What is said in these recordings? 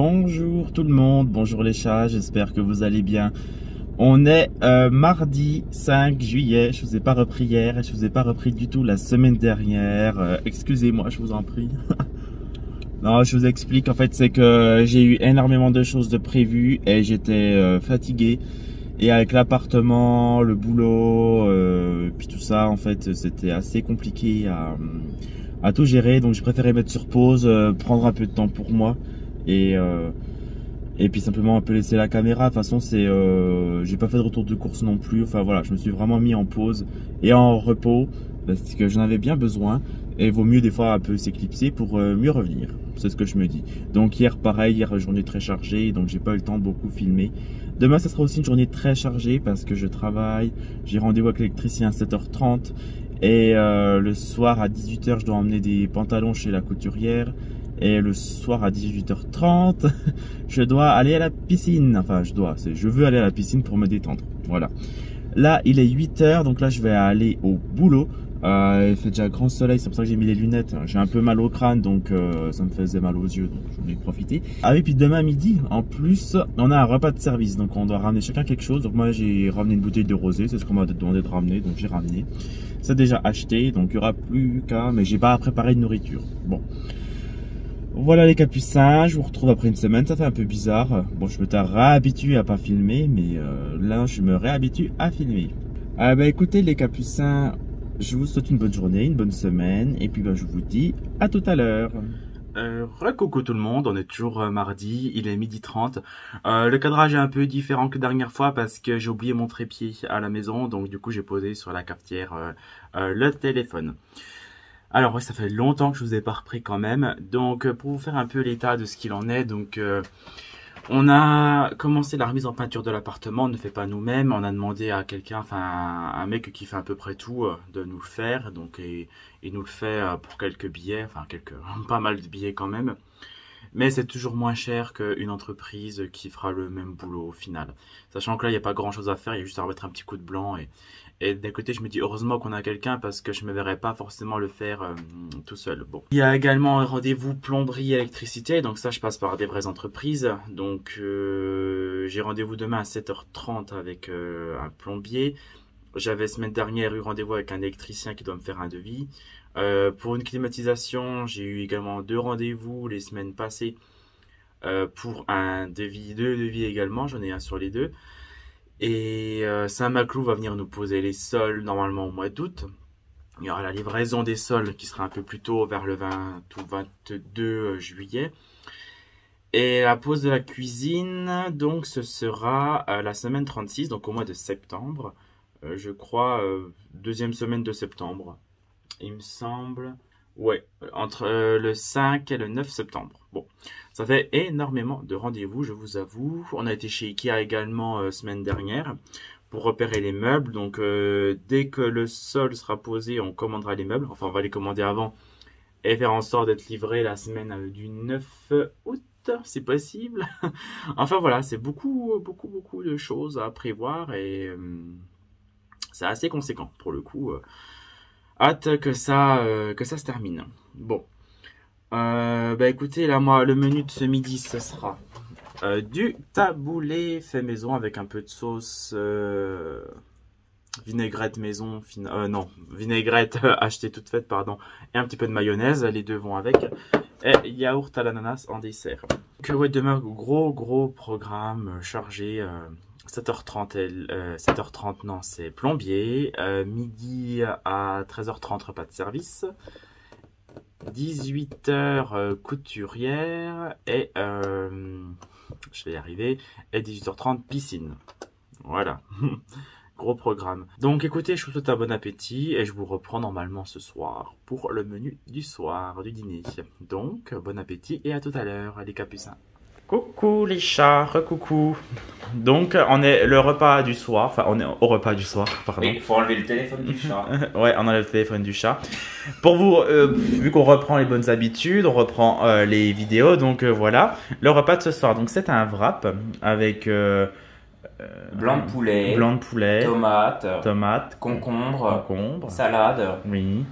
Bonjour tout le monde, bonjour les chats, j'espère que vous allez bien. On est mardi 5 juillet, je vous ai pas repris hier et je vous ai pas repris du tout la semaine dernière. Excusez-moi, je vous en prie. Non, je vous explique, en fait c'est que j'ai eu énormément de choses de prévues et j'étais fatigué. Et avec l'appartement, le boulot, puis tout ça, en fait c'était assez compliqué à tout gérer. Donc j'ai préféré mettre sur pause, prendre un peu de temps pour moi. Et puis simplement un peu laisser la caméra. De toute façon, j'ai pas fait de retour de course non plus. Enfin voilà, je me suis vraiment mis en pause et en repos parce que j'en avais bien besoin. Et il vaut mieux des fois un peu s'éclipser pour mieux revenir. C'est ce que je me dis. Donc hier, pareil, hier journée très chargée, donc j'ai pas eu le temps de beaucoup filmer. Demain, ça sera aussi une journée très chargée parce que je travaille. J'ai rendez-vous avec l'électricien à 7h30 et le soir à 18h, je dois emmener des pantalons chez la couturière. Et le soir à 18h30, je dois aller à la piscine. Enfin, je veux aller à la piscine pour me détendre. Voilà. Là, il est 8h, donc là, je vais aller au boulot. Il fait déjà grand soleil, c'est pour ça que j'ai mis les lunettes. J'ai un peu mal au crâne, donc ça me faisait mal aux yeux, donc j'en ai profité. Ah oui, puis demain midi, en plus, on a un repas de service, donc on doit ramener chacun quelque chose. Donc moi, j'ai ramené une bouteille de rosé, c'est ce qu'on m'a demandé de ramener, donc j'ai ramené. C'est déjà acheté, donc il n'y aura plus qu'à, mais j'ai pas préparé de nourriture. Bon. Voilà les capucins, je vous retrouve après une semaine, ça fait un peu bizarre. Bon, je me t'ai réhabitué à pas filmer, mais là je me réhabitue à filmer. Bah écoutez les capucins, je vous souhaite une bonne journée, une bonne semaine, et puis je vous dis à tout à l'heure. Coucou tout le monde, on est toujours mardi, il est 12h30. Le cadrage est un peu différent que la dernière fois parce que j'ai oublié mon trépied à la maison, donc du coup j'ai posé sur la cafetière le téléphone. Alors ouais, ça fait longtemps que je vous ai pas repris quand même. Donc pour vous faire un peu l'état de ce qu'il en est, donc on a commencé la remise en peinture de l'appartement, on ne fait pas nous-mêmes, on a demandé à quelqu'un, enfin un mec qui fait à peu près tout, de nous le faire. Donc il nous le fait pour quelques billets, enfin pas mal de billets quand même. Mais c'est toujours moins cher qu'une entreprise qui fera le même boulot au final. Sachant que là, il n'y a pas grand chose à faire, il y a juste à remettre un petit coup de blanc. Et d'un côté, je me dis heureusement qu'on a quelqu'un parce que je ne me verrais pas forcément le faire tout seul. Bon. Il y a également un rendez-vous plomberie électricité, donc ça, je passe par des vraies entreprises. Donc j'ai rendez-vous demain à 7h30 avec un plombier. J'avais semaine dernière eu rendez-vous avec un électricien qui doit me faire un devis. Pour une climatisation, j'ai eu également 2 rendez-vous les semaines passées pour un devis, 2 devis également, j'en ai un sur les 2. Et Saint-Maclou va venir nous poser les sols normalement au mois d'août. Il y aura la livraison des sols qui sera un peu plus tôt vers le 20 ou 22 juillet. Et la pose de la cuisine, donc ce sera la semaine 36, donc au mois de septembre. Je crois deuxième semaine de septembre. Il me semble, ouais, entre le 5 et le 9 septembre. Bon, ça fait énormément de rendez-vous, je vous avoue. On a été chez Ikea également semaine dernière pour repérer les meubles. Donc, dès que le sol sera posé, on commandera les meubles. Enfin, on va les commander avant et faire en sorte d'être livrés la semaine du 9 août, si possible. Enfin, voilà, c'est beaucoup de choses à prévoir et c'est assez conséquent pour le coup. Hâte que ça se termine. Bon. Écoutez, là, moi, le menu de ce midi, ce sera du taboulé fait maison avec un peu de sauce vinaigrette maison. Non, vinaigrette achetée toute faite, pardon. Et un petit peu de mayonnaise. Les deux vont avec. Et yaourt à l'ananas en dessert. Donc, ouais, demain, gros programme chargé. 7h30, 7h30 non, c'est plombier. Midi à 13h30, repas de service. 18h, couturière. Et je vais y arriver. Et 18h30, piscine. Voilà. Gros programme. Donc écoutez, je vous souhaite un bon appétit et je vous reprends normalement ce soir pour le menu du soir, du dîner. Donc, bon appétit et à tout à l'heure, les capucins. Coucou les chats, recoucou. Donc on est le repas du soir, enfin on est au repas du soir, pardon. Oui, il faut enlever le téléphone du chat. Ouais, on enlève le téléphone du chat. Pour vous, vu qu'on reprend les bonnes habitudes, on reprend les vidéos, donc voilà. Le repas de ce soir, donc c'est un wrap avec blanc de poulet, tomate, concombre, salade, oui,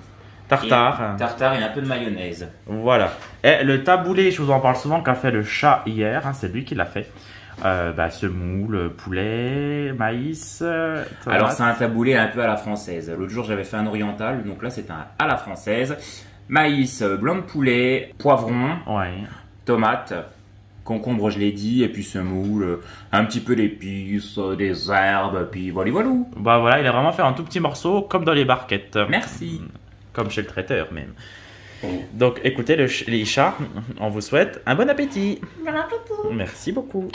tartare. Tartare et un peu de mayonnaise. Voilà. Et le taboulé, je vous en parle souvent, qu'a fait le chat hier. Hein, c'est lui qui l'a fait. Semoule, poulet, maïs. Alors c'est un taboulé un peu à la française. L'autre jour j'avais fait un oriental, donc là c'est un à la française. Maïs, blanc de poulet, poivron, Ouais. tomate, concombre je l'ai dit, et puis semoule, un petit peu d'épices, des herbes, puis voilà voilà. Bah voilà, il a vraiment fait un tout petit morceau, comme dans les barquettes. Merci. Comme chez le traiteur même. Donc écoutez les chats, on vous souhaite un bon appétit. Bon appétit. Merci beaucoup.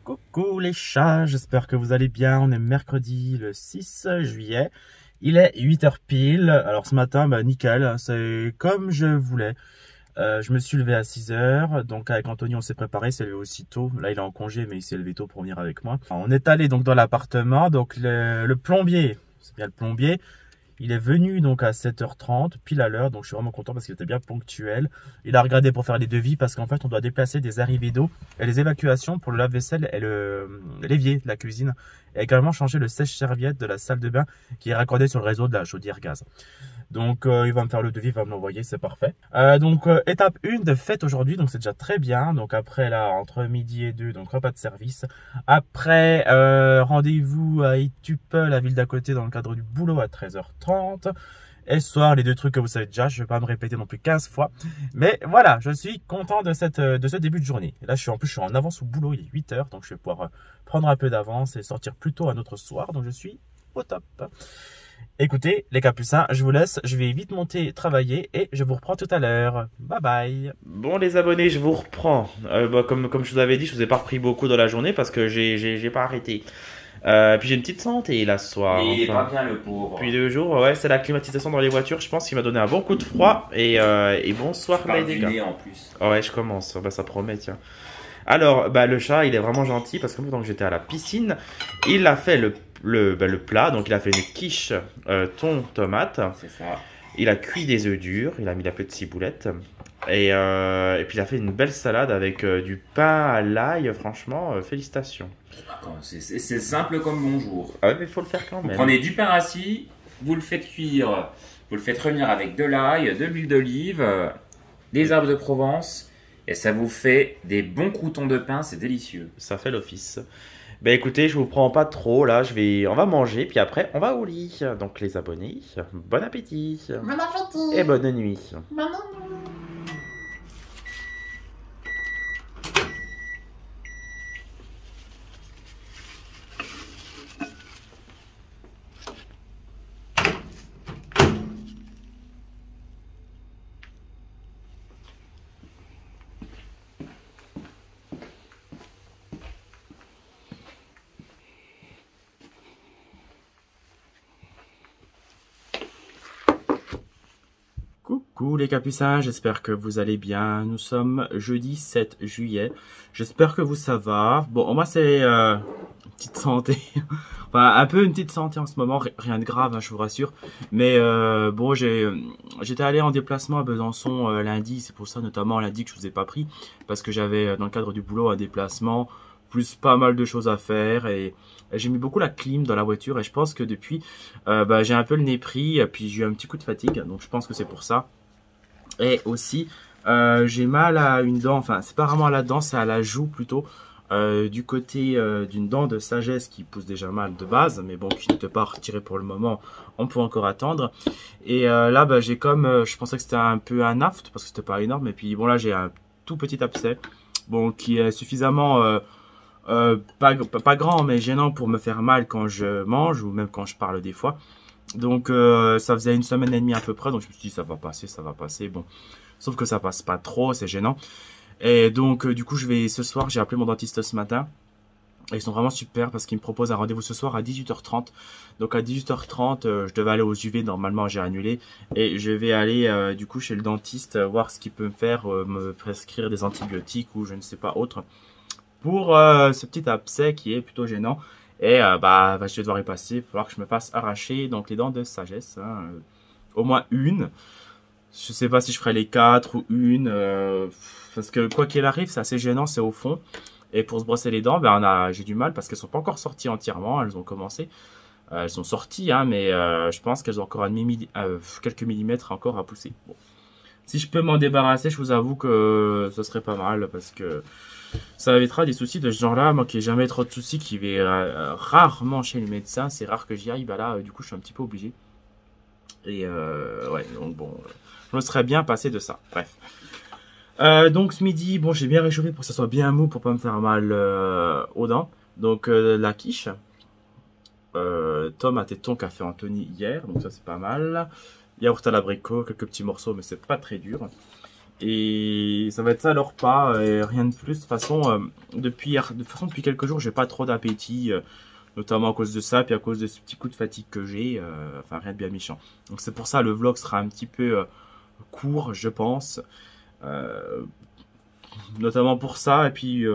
Coucou les chats, j'espère que vous allez bien. On est mercredi le 6 juillet. Il est 8h pile. Alors ce matin, nickel, c'est comme je voulais. Je me suis levé à 6h. Donc avec Anthony, on s'est préparé, il s'est levé aussitôt. Là, il est en congé, mais il s'est levé tôt pour venir avec moi. Enfin, on est allé donc dans l'appartement. Donc le plombier, c'est bien le plombier. Il est venu donc à 7h30, pile à l'heure, donc je suis vraiment content parce qu'il était bien ponctuel. Il a regardé pour faire les devis parce qu'en fait on doit déplacer des arrivées d'eau et les évacuations pour le lave-vaisselle et l'évier de la cuisine. Et également changer le sèche-serviette de la salle de bain qui est raccordé sur le réseau de la chaudière gaz. Donc il va me faire le devis, il va me l'envoyer, c'est parfait. Étape 1 de fête aujourd'hui, donc c'est déjà très bien. Donc après là, entre midi et 2, donc repas de service. Après, rendez-vous à Etupe, la ville d'à côté, dans le cadre du boulot à 13h30. Et ce soir, les deux trucs que vous savez déjà, je ne vais pas me répéter non plus 15 fois. Mais voilà, je suis content de ce début de journée. Et là, je suis en avance au boulot, il est 8h, donc je vais pouvoir prendre un peu d'avance et sortir plus tôt un autre soir. Donc je suis au top. Écoutez, les capucins, je vous laisse. Je vais vite monter travailler et je vous reprends tout à l'heure. Bye bye. Bon les abonnés, je vous reprends. Comme je vous avais dit, je vous ai pas repris beaucoup dans la journée parce que j'ai pas arrêté. Puis j'ai une petite santé là ce soir. Il est pas bien le pauvre. Depuis 2 jours, ouais, c'est la climatisation dans les voitures, je pense, qui m'a donné un bon coup de froid. Et bonsoir Par les du gars. nez en plus. Ouais, je commence. Ça promet, tiens. Alors, le chat, il est vraiment gentil parce que pendant que j'étais à la piscine, il a fait le plat. Donc, il a fait une quiche thon tomate. C'est ça. Il a cuit des œufs durs. Il a mis la petite ciboulette. Et puis, il a fait une belle salade avec du pain à l'ail. Franchement, félicitations. C'est simple comme bonjour. Ah ouais, mais il faut le faire quand Vous même. prenez du pain rassis, vous le faites cuire, vous le faites revenir avec de l'ail, de l'huile d'olive, des herbes de Provence, et ça vous fait des bons croûtons de pain, c'est délicieux. Ça fait l'office. Ben écoutez, je vous prends pas trop là, on va manger, puis après on va au lit. Donc les abonnés, bon appétit Bon appétit. et bonne nuit. Bonne nuit. Coucou les capucins, j'espère que vous allez bien. Nous sommes jeudi 7 juillet. J'espère que vous ça va. Bon, moi c'est une petite santé. Enfin, un peu une petite santé en ce moment, rien de grave, hein, je vous rassure. Mais bon, j'étais allé en déplacement à Besançon lundi. C'est pour ça notamment lundi que je vous ai pas pris. Parce que j'avais dans le cadre du boulot un déplacement, plus pas mal de choses à faire. Et j'ai mis beaucoup la clim dans la voiture. Et je pense que depuis, j'ai un peu le nez pris. Puis j'ai eu un petit coup de fatigue. Donc je pense que c'est pour ça. Et aussi, j'ai mal à une dent. Enfin, c'est pas vraiment à la dent, c'est à la joue plutôt. Du côté d'une dent de sagesse qui pousse déjà mal de base, mais bon, qui n'était pas retirée pour le moment, on peut encore attendre. Et là, j'ai comme, je pensais que c'était un peu un aft, parce que c'était pas énorme, et puis bon, là, j'ai un tout petit abcès, bon, qui est suffisamment, pas grand, mais gênant pour me faire mal quand je mange, ou même quand je parle des fois. Donc, ça faisait 1 semaine et demie à peu près, donc je me suis dit, ça va passer, bon. Sauf que ça passe pas trop, c'est gênant. Et donc, du coup, ce soir, j'ai appelé mon dentiste ce matin. Et ils sont vraiment super parce qu'ils me proposent un rendez-vous ce soir à 18h30. Donc, à 18h30, je devais aller aux UV. Normalement, j'ai annulé. Et je vais aller, du coup, chez le dentiste, voir ce qu'il peut me faire, me prescrire des antibiotiques ou je ne sais pas autre. Pour ce petit abcès qui est plutôt gênant. Et je vais devoir y passer. Il va falloir que je me fasse arracher donc les dents de sagesse. Hein, au moins une. Je sais pas si je ferai les 4 ou une. Parce que quoi qu'il arrive, c'est assez gênant, c'est au fond. Et pour se brosser les dents, j'ai du mal parce qu'elles sont pas encore sorties entièrement, elles ont commencé. Elles sont sorties, hein, mais je pense qu'elles ont encore quelques millimètres encore à pousser. Bon. Si je peux m'en débarrasser, je vous avoue que ce serait pas mal parce que ça évitera des soucis de ce genre-là. Moi qui n'ai jamais trop de soucis, qui vais rarement chez le médecin, c'est rare que j'y aille. Bah là, du coup, je suis un petit peu obligé. Et ouais, donc bon, je me serais bien passé de ça. Bref. Donc ce midi, bon, j'ai bien réchauffé pour que ça soit bien mou pour pas me faire mal aux dents. Donc la quiche. Tom a thon qu'a fait Anthony hier, donc ça c'est pas mal. Yaourt à l'abricot, quelques petits morceaux, mais c'est pas très dur. Et ça va être ça le repas, et rien de plus. De toute façon, depuis quelques jours, j'ai pas trop d'appétit, notamment à cause de ça, puis à cause de ce petit coup de fatigue que j'ai. Enfin, rien de bien méchant. Donc c'est pour ça le vlog sera un petit peu court, je pense. Notamment pour ça, et puis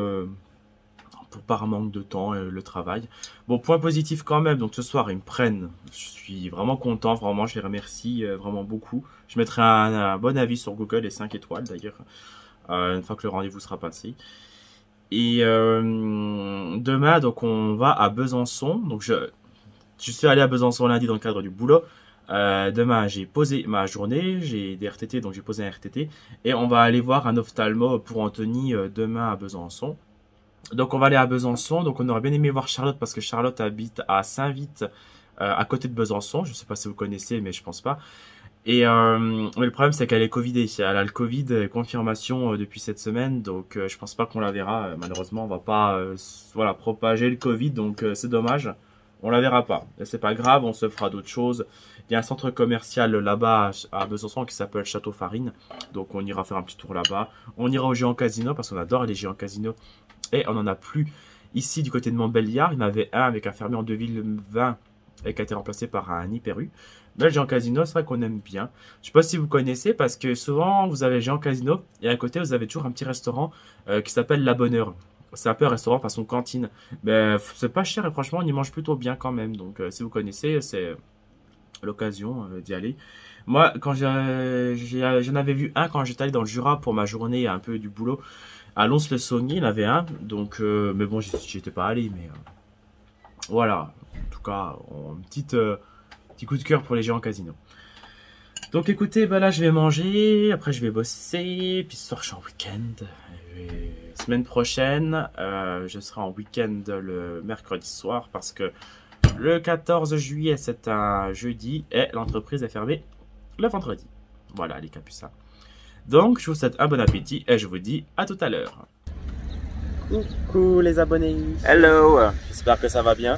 par manque de temps et le travail. Bon, point positif quand même, donc ce soir ils me prennent, je suis vraiment content, vraiment je les remercie vraiment beaucoup. Je mettrai un bon avis sur Google et 5 étoiles d'ailleurs, une fois que le rendez-vous sera passé. Et demain donc on va à Besançon, donc je suis allé à Besançon lundi dans le cadre du boulot. Demain j'ai posé ma journée, j'ai des RTT, donc j'ai posé un RTT, et on va aller voir un ophtalmo pour Anthony demain à Besançon. Donc on va aller à Besançon, donc on aurait bien aimé voir Charlotte parce que Charlotte habite à Saint-Vite, à côté de Besançon. Je ne sais pas si vous connaissez, mais je pense pas. Et mais le problème c'est qu'elle est covidée, elle a le Covid, confirmation depuis cette semaine, donc je pense pas qu'on la verra. Malheureusement on va pas voilà, propager le Covid, donc c'est dommage, on la verra pas. C'est pas grave, on se fera d'autres choses. Il y a un centre commercial là-bas à Besançon qui s'appelle Château Farine, donc on ira faire un petit tour là-bas. On ira au géant casino parce qu'on adore les géants casino. Et on n'en a plus ici du côté de Montbéliard. Il y en avait un avec un fermier en 2020 et qui a été remplacé par un Hyper U. Mais le géant casino, c'est vrai qu'on aime bien. Je ne sais pas si vous connaissez parce que souvent vous avez le géant casino et à côté vous avez toujours un petit restaurant qui s'appelle La Bonne Heure. C'est un peu un restaurant façon cantine. Mais c'est pas cher et franchement on y mange plutôt bien quand même. Donc si vous connaissez, c'est l'occasion d'y aller. Moi, quand j'en avais vu un quand j'étais allé dans le Jura pour ma journée un peu du boulot. À Lons-le-Saunier, il y en avait un, donc, mais bon, j'y étais pas allé, mais voilà. En tout cas, un petit coup de cœur pour les géants casino. Donc écoutez, bah là je vais manger, après je vais bosser, puis ce soir je suis en week-end. Semaine prochaine, je serai en week-end le mercredi soir parce que le 14 juillet c'est un jeudi et l'entreprise est fermée le vendredi. Voilà les capucins. Donc, je vous souhaite un bon appétit et je vous dis à tout à l'heure. Coucou les abonnés. Hello. J'espère que ça va bien.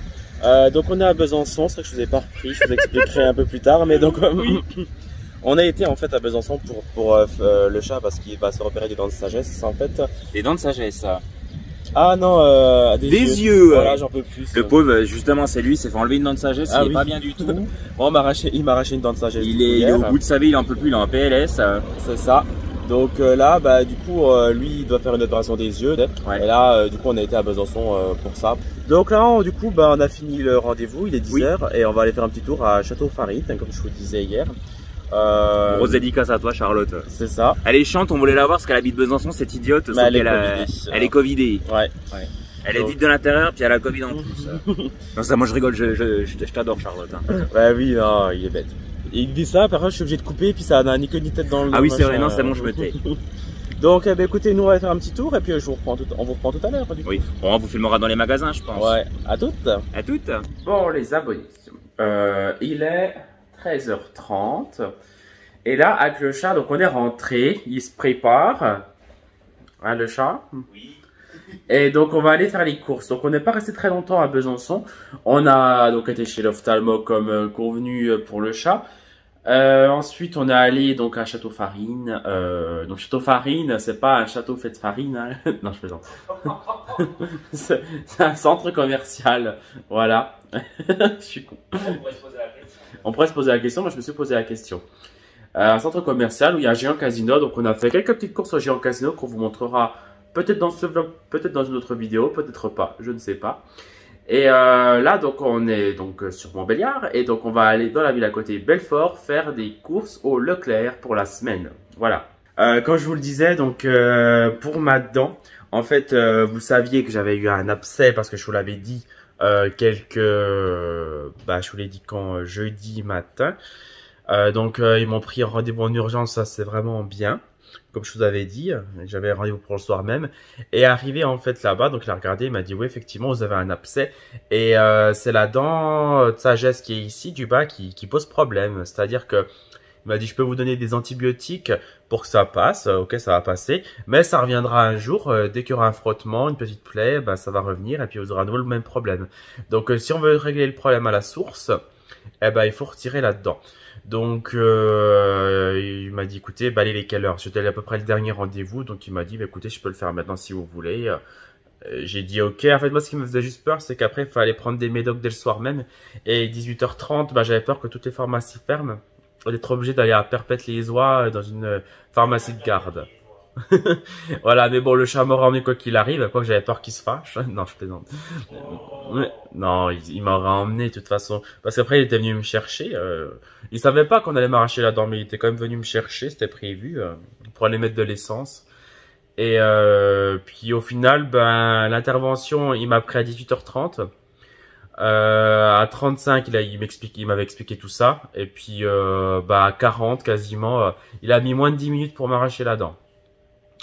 Donc, on est à Besançon. C'est vrai que je vous ai pas repris. Je vous expliquerai un peu plus tard. Mais donc, on a été en fait à Besançon pour le chat parce qu'il va se repérer des dents de sagesse. En fait, Des dents de sagesse, ça. ah non, des yeux. Voilà, j'en peux plus. Le pauvre, justement, c'est lui, il s'est fait enlever une dent de sagesse, Ah il est oui. pas bien du tout. Bon, il m'a arraché une dent de sagesse. Il est au bout de sa vie, il en peut plus, il est en PLS. C'est ça. Donc là, bah du coup, lui, il doit faire une opération des yeux. Ouais. Et là, du coup, on a été à Besançon pour ça. Donc là, du coup, bah, on a fini le rendez-vous. Il est 10h et on va aller faire un petit tour à Château Farine, comme je vous le disais hier. Grosse dédicace à toi, Charlotte. C'est ça. Elle est chiante, on voulait la voir parce qu'elle habite Besançon, cette idiote. Mais sauf elle est qu'elle, covidée. elle est covidée. Ouais. Elle est Donc- dite de l'intérieur, puis elle a le Covid en plus. Non, ça, moi je rigole, je t'adore, Charlotte. Hein. Ouais, oui, non, il est bête. Et il dit ça, par contre, je suis obligé de couper, puis ça n'a ni queue ni tête dans le. Ah oui, c'est vrai, machin. non, c'est bon, je me tais. Donc, bah, écoutez, nous, on va faire un petit tour et puis on vous reprend tout à l'heure. Du coup. Oui, bon, on vous filmera dans les magasins, je pense. Ouais, à toutes. À toutes. Bon, les abonnés, il est 13h30. Et là, avec le chat, donc on est rentré, il se prépare. Hein, le chat? Oui. Et donc, on va aller faire les courses. Donc, on n'est pas resté très longtemps à Besançon. On a donc été chez l'ophtalmo comme convenu pour le chat. Ensuite, on est allé donc à Château Farine. Donc, Château Farine, c'est pas un château fait de farine. Hein. Non, je plaisante. C'est un centre commercial. Voilà. Je suis con. On pourrait se poser la question. Moi, je me suis posé la question. Un centre commercial où il y a un géant casino. Donc, on a fait quelques petites courses au géant casino qu'on vous montrera peut-être dans ce vlog, peut-être dans une autre vidéo, peut-être pas, je ne sais pas. Et là, donc, on est donc sur Montbéliard et donc on va aller dans la ville à côté, Belfort, faire des courses au Leclerc pour la semaine. Voilà. Comme je vous le disais, donc pour ma dent, en fait, vous saviez que j'avais eu un abcès parce que je vous l'avais dit je vous l'ai dit quand jeudi matin. Donc ils m'ont pris rendez-vous en urgence, ça c'est vraiment bien. Comme je vous avais dit, j'avais rendez-vous pour le soir même. Et arrivé en fait là-bas, donc il a regardé, il m'a dit oui effectivement vous avez un abcès. Et c'est la dent de sagesse qui est ici du bas qui pose problème. C'est-à-dire que il m'a dit je peux vous donner des antibiotiques pour que ça passe, ok ça va passer. Mais ça reviendra un jour, dès qu'il y aura un frottement, une petite plaie, ben, ça va revenir et puis vous aurez à nouveau le même problème. Donc si on veut régler le problème à la source, eh ben, il faut retirer là-dedans. Donc, il m'a dit, écoutez, bah, il est quelle heure? C'était à peu près le dernier rendez-vous, donc il m'a dit, bah, écoutez, je peux le faire maintenant si vous voulez. J'ai dit, ok. En fait, moi, ce qui me faisait juste peur, c'est qu'après, il fallait prendre des médocs dès le soir même. Et 18h30, bah, j'avais peur que toutes les pharmacies ferment. D'être obligé d'aller à Perpète-les-Oies dans une pharmacie de garde. Voilà, mais bon, le chat m'aura emmené quoi qu'il arrive, quoi que j'avais peur qu'il se fâche. Non, je plaisante. Non, il m'aura emmené de toute façon. Parce qu'après, il était venu me chercher. Il savait pas qu'on allait m'arracher la dent, mais il était quand même venu me chercher, c'était prévu, pour aller mettre de l'essence. Et puis au final, ben l'intervention, il m'a pris à 18h30. À 35, il m'avait expliqué tout ça. Et puis à 40 quasiment, il a mis moins de 10 minutes pour m'arracher la dent.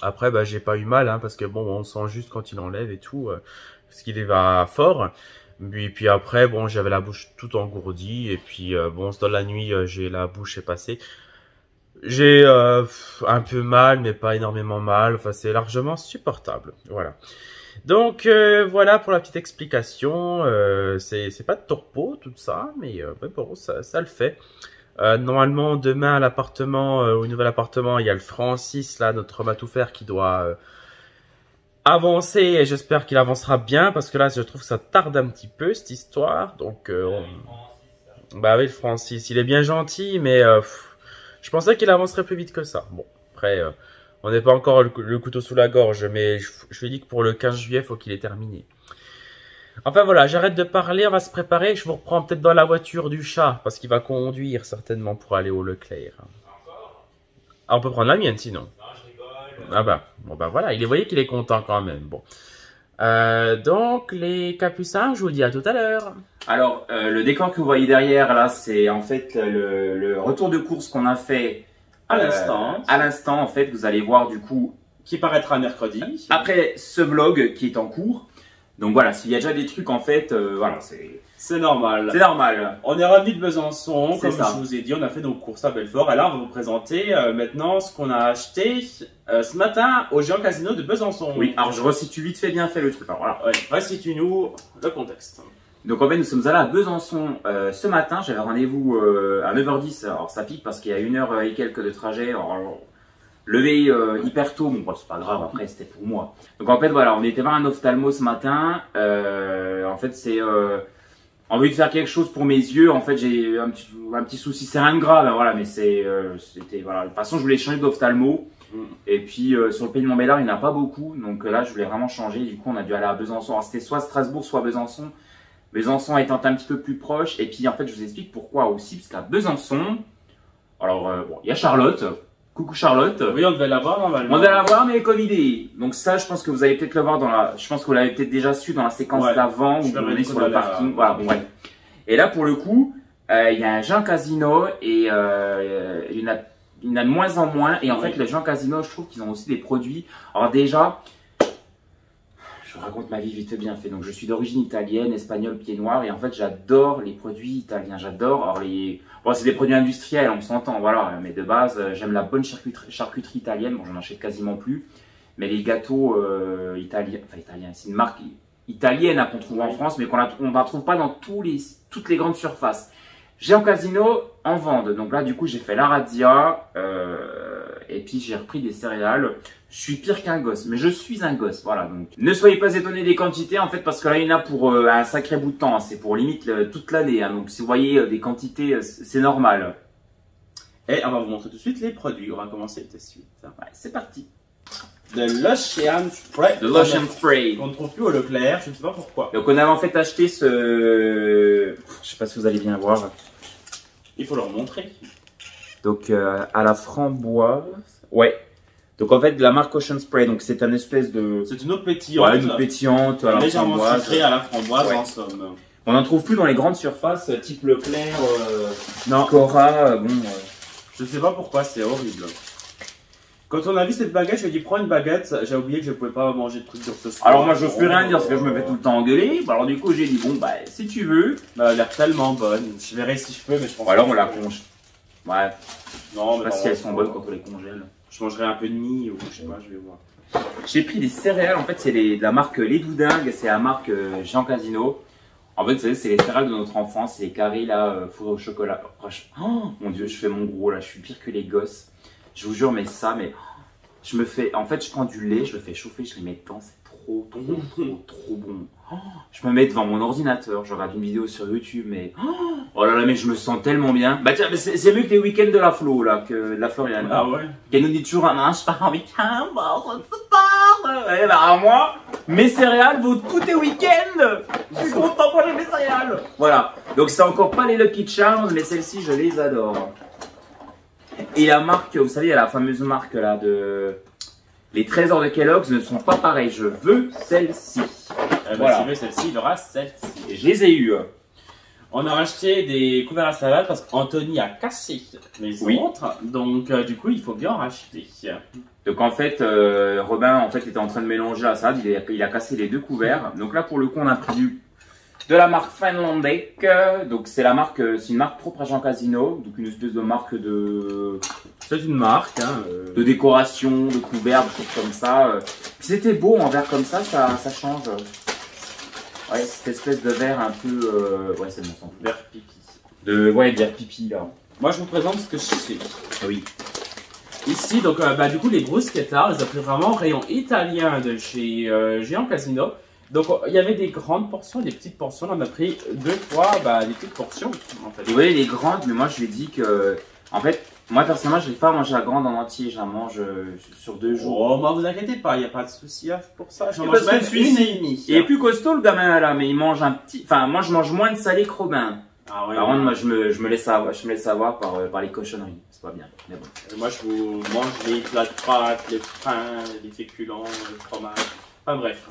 Après, bah, j'ai pas eu mal, hein, parce que bon, on sent juste quand il enlève et tout, parce qu'il va fort. Puis après, bon, j'avais la bouche toute engourdie, et puis bon, dans la nuit, j'ai la bouche passée. J'ai un peu mal, mais pas énormément mal. Enfin, c'est largement supportable. Voilà. Donc voilà pour la petite explication. C'est pas de tourpeau tout ça, mais bon, ça le fait. Normalement, demain à l'appartement, au nouvel appartement, il y a le Francis, là, notre homme à tout faire, qui doit avancer. Et j'espère qu'il avancera bien, parce que là, je trouve que ça tarde un petit peu, cette histoire. Donc, bah oui, le Francis, il est bien gentil, mais je pensais qu'il avancerait plus vite que ça. Bon, après, on n'est pas encore le couteau sous la gorge, mais je lui ai dit que pour le 15 juillet, il faut qu'il ait terminé. Enfin voilà, j'arrête de parler, on va se préparer. Je vous reprends peut-être dans la voiture du chat, parce qu'il va conduire certainement pour aller au Leclerc. Ah, on peut prendre la mienne sinon. Ah bah, bon bah voilà, vous voyez qu'il est content quand même. Bon. Donc les capucins, je vous dis à tout à l'heure. Alors, le décor que vous voyez derrière, là, c'est en fait le retour de course qu'on a fait À l'instant. à l'instant, en fait, vous allez voir du coup, Qui paraîtra mercredi. après ce vlog qui est en cours. Donc voilà, s'il y a déjà des trucs, en fait, voilà, C'est normal. c'est normal. On est revenu de Besançon, C'est comme ça. je vous ai dit, on a fait nos courses à Belfort. Et là, on va vous présenter maintenant ce qu'on a acheté ce matin au Géant Casino de Besançon. Oui, alors je resitue vite fait bien fait le truc. Alors, voilà. Ouais, restitue-nous le contexte. Donc en fait, nous sommes allés à Besançon ce matin. J'avais rendez-vous à 9h10. Alors ça pique parce qu'il y a 1h et quelques de trajet. Alors, levé hyper tôt, bon, c'est pas grave, après c'était pour moi. Donc en fait, voilà, on était voir un ophtalmo ce matin. En fait, c'est envie de faire quelque chose pour mes yeux. En fait, j'ai un petit souci, c'est rien de grave, hein, voilà, mais c'était voilà. De toute façon, je voulais changer d'ophtalmo. Et puis sur le pays de Montbéliard, il n'y en a pas beaucoup. Donc là, je voulais vraiment changer. Du coup, on a dû aller à Besançon. Alors c'était soit Strasbourg, soit Besançon. Besançon étant un petit peu plus proche. Et puis en fait, je vous explique pourquoi aussi. Parce qu'à Besançon, alors bon, il y a Charlotte. Coucou Charlotte. Oui, on devait l'avoir normalement. On devait la voir, mais Covidé. Donc ça, je pense que vous allez peut-être le voir dans la. Je pense que vous l'avez peut-être déjà su dans la séquence Ouais. d'avant où on est sur le parking. Voilà, bon bref. Et là, pour le coup, il y a un Géant Casino et il y en a de moins en moins. Et en fait, le Géant Casino, je trouve qu'ils ont aussi des produits. Alors déjà, je vous raconte ma vie vite bien fait. Donc je suis d'origine italienne, espagnole, pied noir. Et en fait, j'adore les produits italiens. J'adore. Alors les. Bon, c'est des produits industriels, on s'entend, voilà. Mais de base, j'aime la bonne charcuterie italienne. Bon, j'en achète quasiment plus. Mais les gâteaux italiens, enfin italiens, c'est une marque italienne qu'on trouve en France, mais qu'on ne trouve pas dans toutes les grandes surfaces. Géant Casino en vendent. Donc là, du coup, j'ai fait la razzia. Et puis, j'ai repris des céréales. Je suis pire qu'un gosse, mais je suis un gosse, voilà. Donc, ne soyez pas étonnés des quantités, en fait, parce que là, il y en a pour un sacré bout de temps. Hein. C'est pour limite toute l'année. Hein. Donc, si vous voyez des quantités, c'est normal. Et on va vous montrer tout de suite les produits. On va commencer tout de suite. Ouais, c'est parti. De L'Ocean Spray. De L'Ocean Spray. On ne trouve plus au Leclerc, je ne sais pas pourquoi. Donc, on avait en fait acheté ce. Je sais pas si vous allez bien voir. Il faut leur montrer. Donc, à la framboise. Ouais. Donc en fait, de la marque Ocean Spray, donc c'est un espèce de... C'est une eau pétillante. Ouais, une eau pétillante à la légèrement framboise. sucrée à la framboise Ouais. en somme. On n'en trouve plus dans les grandes surfaces, type Leclerc, Non, Cora, bon... je sais pas pourquoi, c'est horrible. Quand on a vu cette baguette, je lui ai dit prends une baguette. J'ai oublié que je pouvais pas manger de trucs durs ce soir. Alors moi, j'ose plus rien dire parce que je me fais tout le temps engueuler. Bah, alors du coup, j'ai dit, bon, bah, si tu veux... Elle a l'air tellement bonne. Je verrai si je peux, mais je pense Ou alors pas on que la je peux. conge. Ouais, Non, je sais mais pas non, si elles sont bonnes quand on les congèle. Je mangerai un peu de mie ou je sais pas, je vais voir. J'ai pris des céréales, en fait, c'est de la marque Les Doudingues, c'est la marque Jean Casino. En fait, vous savez, c'est les céréales de notre enfance, c'est les carrés là, fourrés au chocolat. Oh, mon dieu, je fais mon gros là, je suis pire que les gosses. Je vous jure, mais ça, mais je me fais. En fait, je prends du lait, je le fais chauffer, je les mets dedans, c'est trop bon. Oh, je me mets devant mon ordinateur, je regarde une vidéo sur YouTube, mais. Oh là là, mais je me sens tellement bien. Bah tiens, c'est mieux que les week-ends de la Flo, là, que de la Floriane. Ah ouais. Qu'elle nous dit toujours, ah non, je pars en week-end, bah, ça se part. Ouais, bah, moi, mes céréales vaut tous tes week-ends. Je suis content pour mes céréales. Voilà. Donc, c'est encore pas les Lucky Charms, mais celles-ci, je les adore. Et la marque, vous savez, il y a la fameuse marque là de. Les trésors de Kellogg's ne sont pas pareils. Je veux celle-ci. Voilà. Si tu veux celle-ci, il aura celle-ci. Et je les ai eues. On a racheté des couverts à salade parce qu'Anthony a cassé les Oui. autres. Donc, du coup, il faut bien en racheter. Donc en fait, Robin en fait était en train de mélanger la salade, il a cassé les deux couverts. Donc là pour le coup on a pris de la marque Finlandek. Donc c'est la marque, c'est une marque propre à Jean Casino, donc une espèce de marque de C'est une marque. Hein, de décoration, de couverts, des choses comme ça. Puis c'était beau en verre comme ça change. Ouais, cette espèce de verre un peu, ouais c'est bon sang. vert pipi. De verre pipi là. Moi, je vous présente ce que je sais. Oui. Ici, donc, du coup, les bruschettas, on les a pris vraiment rayon italien de chez Géant Casino. Donc, il y avait des grandes portions et des petites portions. On a pris 2 fois des petites portions, en fait. Et vous voyez les grandes, mais moi je lui ai dit que, en fait, moi personnellement je n'arrive pas à manger la grande en entier, j'en mange sur 2 jours. Oh, bah, vous inquiétez pas, il n'y a pas de souci pour ça. J'en Et mange parce que même celui-ci, une et demie. Il est plus costaud le gamin là, mais il mange un petit. Enfin, moi je mange moins de salé que Robin. Ah ouais. Par contre, moi je me laisse avoir par les cochonneries. C'est pas bien. Mais bon. Et moi, je vous mange les plats de pâtes, les pains, les féculents, le fromage. Enfin, bref.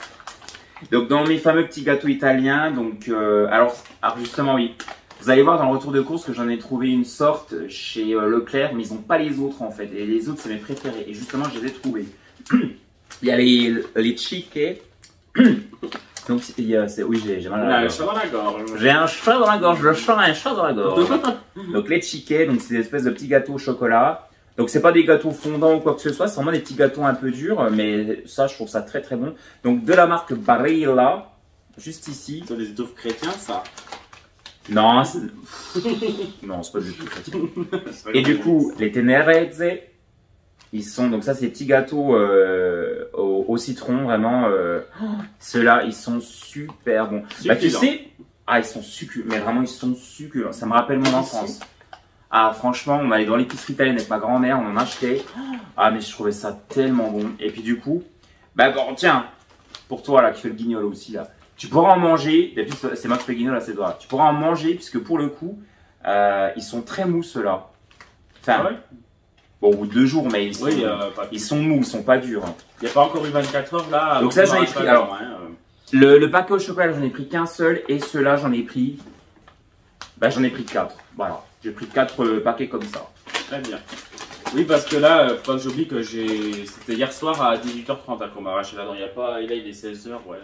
Donc dans mes fameux petits gâteaux italiens, donc alors justement oui, vous allez voir dans le retour de course que j'en ai trouvé une sorte chez Leclerc, mais ils n'ont pas les autres en fait. Et les autres c'est mes préférés. Et justement je les ai trouvés. Il y a les chiquets. Donc oui j'ai mal à la Là, gorge. je suis dans la gorge. J'ai un chat dans la gorge, le chat a un chat dans la gorge. Donc les chiquets, donc c'est des espèces de petits gâteaux au chocolat. Donc c'est pas des gâteaux fondants ou quoi que ce soit, c'est vraiment des petits gâteaux un peu durs, mais ça je trouve ça très très bon. Donc de la marque Barilla, juste ici. C'est des étouffes chrétiens, ça. Non, non c'est pas du tout chrétien. Et du coup les Tenerezze, ils sont donc ça c'est des petits gâteaux au citron vraiment. Ceux-là ils sont super bons. Bah tu sais, ils sont succulents, mais vraiment ils sont succulents. Ça me rappelle mon enfance. Ah franchement, on allait dans l'épicerie italienne avec ma grand-mère, on en achetait. Ah mais je trouvais ça tellement bon. Et puis du coup, bah bon tiens, pour toi là qui fais le guignol aussi là, tu pourras en manger. Et puis c'est moi qui fais le guignol là, c'est toi. Tu pourras en manger puisque pour le coup, ils sont très mous ceux-là. Enfin, Ouais. bon au bout de 2 jours, mais ils sont mous, ils sont pas durs. Hein. Il n'y a pas encore eu 24 heures là. Donc ça j'en ai pris. Alors, le paquet au chocolat j'en ai pris qu'un seul et ceux-là j'en ai pris. Bah j'en ai pris 4. Voilà. J'ai pris 4 paquets comme ça. Très bien. Oui, parce que là, faut pas que j'oublie que c'était hier soir à 18h30 qu'on m'a arraché là. Il y a pas... Et là, il est 16h. Ouais,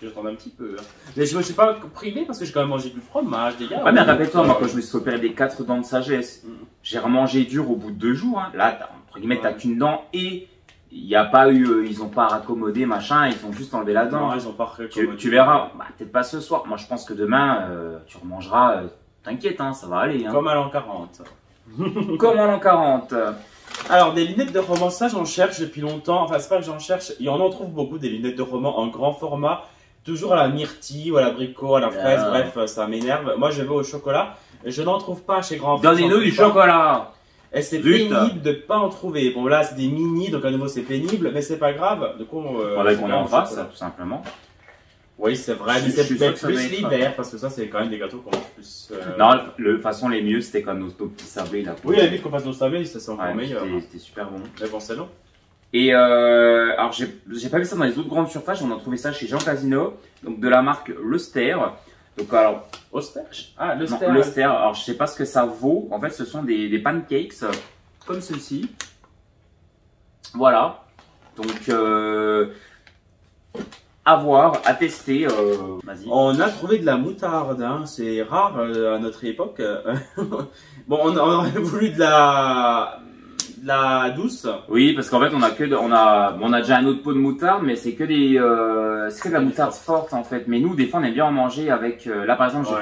j'attends un petit peu. Hein. Mais je me suis pas privé parce que j'ai quand même mangé du fromage, des gars. Ouais, mais rappelle-toi, moi, quand je me suis opéré des 4 dents de sagesse, j'ai remangé dur au bout de 2 jours. Hein. Là, entre guillemets, t'as qu'une dent et il n'y a pas eu, ils ont pas raccommodé, machin, ils ont juste enlevé la dent. Non, ils ont pas tu verras, bah, peut-être pas ce soir. Moi, je pense que demain, tu remangeras. T'inquiète, hein, ça va aller. Hein. Comme à l'an 40. Comme à l'an 40. Alors, des lunettes de roman, ça j'en cherche depuis longtemps. Enfin, c'est pas que j'en cherche, on en trouve beaucoup des lunettes de roman en grand format. Toujours à la myrtille ou à l'abricot, à la fraise, bref, ça m'énerve. Moi, je vais au chocolat. Je n'en trouve pas chez Grand Frère. Donnez-nous du chocolat. Et c'est pénible de pas en trouver. Bon, là, c'est des mini, donc à nouveau, c'est pénible, mais c'est pas grave. Du coup, on est en face, tout simplement. Oui, c'est vrai, mais c'est peut-être plus l'hiver, parce que ça, c'est quand même des gâteaux qu'on mange plus. Non, de toute façon, les mieux, c'était comme nos petits sablés là. Oui, à la limite qu'on fasse nos sablés, ça c'est encore meilleur. C'était super bon. Mais bon, c'est long. Et alors j'ai pas vu ça dans les autres grandes surfaces, on a trouvé ça chez Jean Casino, donc de la marque L'Auster. Donc alors Auster? Ah, L'Auster. non, L'Auster. Alors je sais pas ce que ça vaut. En fait, ce sont des pancakes comme ceci. Voilà. Donc à voir, à tester. Vas-y. On a trouvé de la moutarde, hein. C'est rare à notre époque. Bon, on aurait voulu de la douce. Oui, parce qu'en fait, on a déjà un autre pot de moutarde, mais c'est que de la moutarde forte en fait. Mais nous, des fois, on aime bien en manger avec. Là, par exemple, j'ai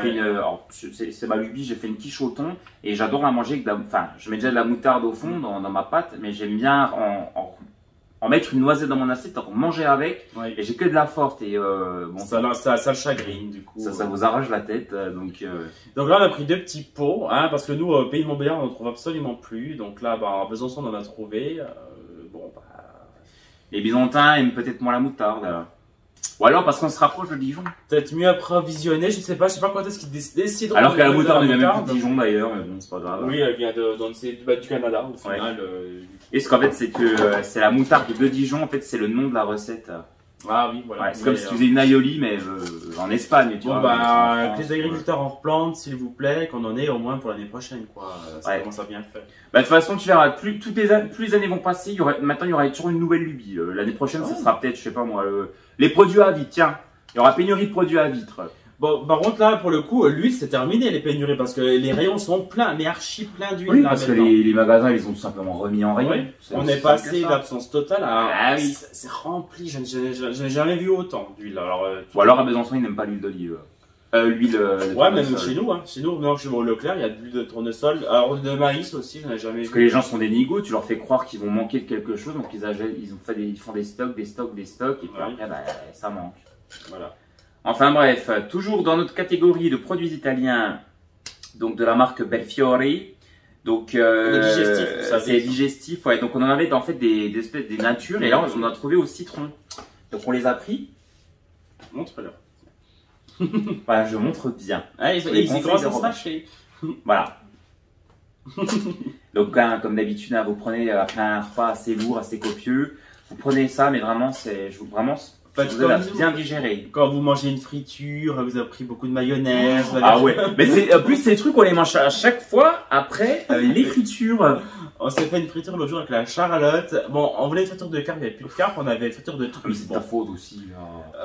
fait c'est ma lubie, j'ai fait une quiche au thon et j'adore la manger avec enfin, je mets déjà de la moutarde au fond dans ma pâte, mais j'aime bien en mettre une noisette dans mon assiette, en manger avec. Ouais. Et j'ai que de la forte et bon, ça le chagrine du coup. ça vous arrache la tête, donc. Donc là, on a pris 2 petits pots, hein, parce que nous, au Pays de Montbéliard, on ne trouve absolument plus. Donc là, à Besançon, on en a trouvé. Les Byzantins aiment peut-être moins la moutarde. Ou alors parce qu'on se rapproche de Dijon. Peut-être mieux approvisionné, je sais pas quand est-ce qu'ils décideront. Alors que la moutarde ne vient même moutarde. plus de Dijon d'ailleurs, mais bon, c'est pas grave. Oui, elle vient du Canada au final. Et ce qu'en fait, c'est que c'est la moutarde de Dijon, en fait, c'est le nom de la recette. Ah oui, voilà. Ouais, c'est comme si tu faisais une aioli, mais en Espagne, tu vois. Que les agriculteurs en replantent, s'il vous plaît, qu'on en ait au moins pour l'année prochaine, quoi. Ça commence à bien faire. De toute façon, tu verras, plus les années vont passer, maintenant, il y aura toujours une nouvelle lubie. L'année prochaine, ça sera peut-être, je sais pas moi, les produits à vitre. Tiens, il y aura pénurie de produits à vitre. Bon, par contre, là, pour le coup, l'huile, c'est terminé, les pénuries, parce que les rayons sont pleins, mais archi pleins d'huile. Oui, parce que les magasins, ils ont tout simplement remis en rayon. Oui. On est passé d'absence totale à. Ah oui. C'est rempli, je n'ai jamais vu autant d'huile. Ou alors à Besançon, ils n'aiment pas l'huile d'olive. L'huile. Ouais, même chez nous, hein. Chez nous, non, chez Leclerc, il y a de l'huile de tournesol. Alors, de maïs aussi, je n'ai jamais vu. Parce que les gens sont des nigauds, tu leur fais croire qu'ils vont manquer de quelque chose, donc ils font des stocks, et puis après, ça manque. Voilà. Enfin bref, toujours dans notre catégorie de produits italiens, donc de la marque Belfiore. Donc c'est digestif, ouais. Donc on en avait en fait des espèces des natures et là on en a trouvé au citron. Donc on les a pris. Montre-leur. Voilà, je montre bien. Ah, ils commencent à se fâcher. Voilà. Donc comme d'habitude, vous prenez après un repas assez lourd, assez copieux, vous prenez ça, mais vraiment vous allez bien digérer. Quand vous mangez une friture, vous avez pris beaucoup de mayonnaise. Ah ouais, mais en plus ces trucs on les mange à chaque fois après les fritures. On s'est fait une friture l'autre jour avec la Charlotte. Bon, on voulait une friture de carpe, il n'y avait plus de carpe, on avait une friture de trucs. C'est ta faute aussi.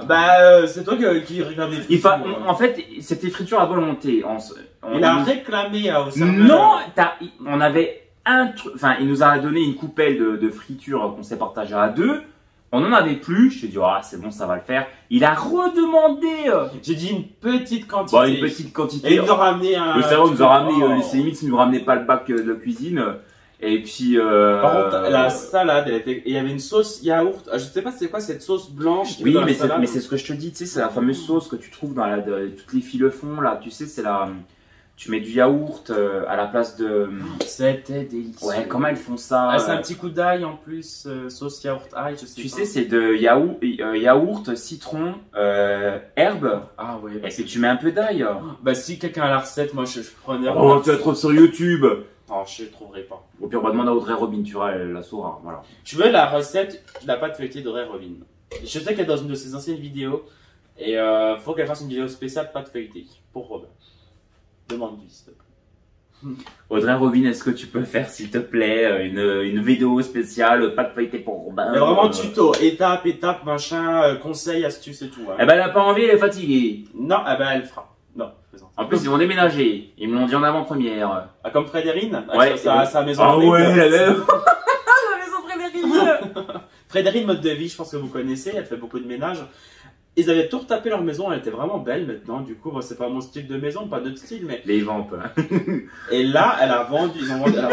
Là. C'est toi qui réclamais les fritures. En fait, c'était friture à volonté. Il a réclamé au serveur. Non, on avait un truc. Enfin, il nous a donné une coupelle de friture qu'on s'est partagé à 2. On n'en avait plus, je t'ai dit, c'est bon, ça va le faire. Il a redemandé. J'ai dit une petite quantité. Bon, une petite quantité. Et il nous a ramené un. Le serveur nous a ramené, c'est limite s'il nous ramenait pas le bac de cuisine. Et puis. Par contre, la salade, il y avait une sauce yaourt. Je sais pas c'est quoi cette sauce blanche. Oui, mais c'est ce que je te dis, tu sais, c'est la fameuse sauce que tu trouves dans toutes les filles le font là. Tu sais, c'est la. Tu mets du yaourt à la place de. C'était délicieux. Ouais, comment elles font ça? C'est un petit coup d'ail en plus, sauce yaourt ail, je sais pas. Tu sais, c'est de yaourt, citron, herbe. Ah ouais. Et puis tu mets un peu d'ail. Bah si quelqu'un a la recette, moi je prenais. Oh, tu la trouves sur YouTube. Non, je ne trouverai pas. Au pire, on va demander à Audrey Robin, tu verras, elle la saura. Voilà. Tu veux la recette de la pâte feuilletée d'Audrey Robin? Je sais qu'elle est dans une de ses anciennes vidéos. Et faut qu'elle fasse une vidéo spéciale pâte feuilletée pour Robin. Demande-lui, s'il te plaît. Audrey Robin, est-ce que tu peux faire, s'il te plaît, une vidéo spéciale pâte feuilletée pour Robin? Mais vraiment tuto, étape, machin, conseils, astuces et tout. Hein. Eh ben, elle n'a pas envie, elle est fatiguée. Non, eh ben, elle fera. Non, faisant. En plus, ils vont déménager. Ils me l'ont dit en avant-première. Ah, comme Frédérine? Ouais. Sa maison. Ah ouais, la même. La maison Frédérine. Frédérine, mode de vie, je pense que vous connaissez, elle fait beaucoup de ménage. Ils avaient tout retapé leur maison, elle était vraiment belle maintenant. Du coup, c'est pas mon style de maison, pas notre style, mais. Les ventes. Et là, elle a vendu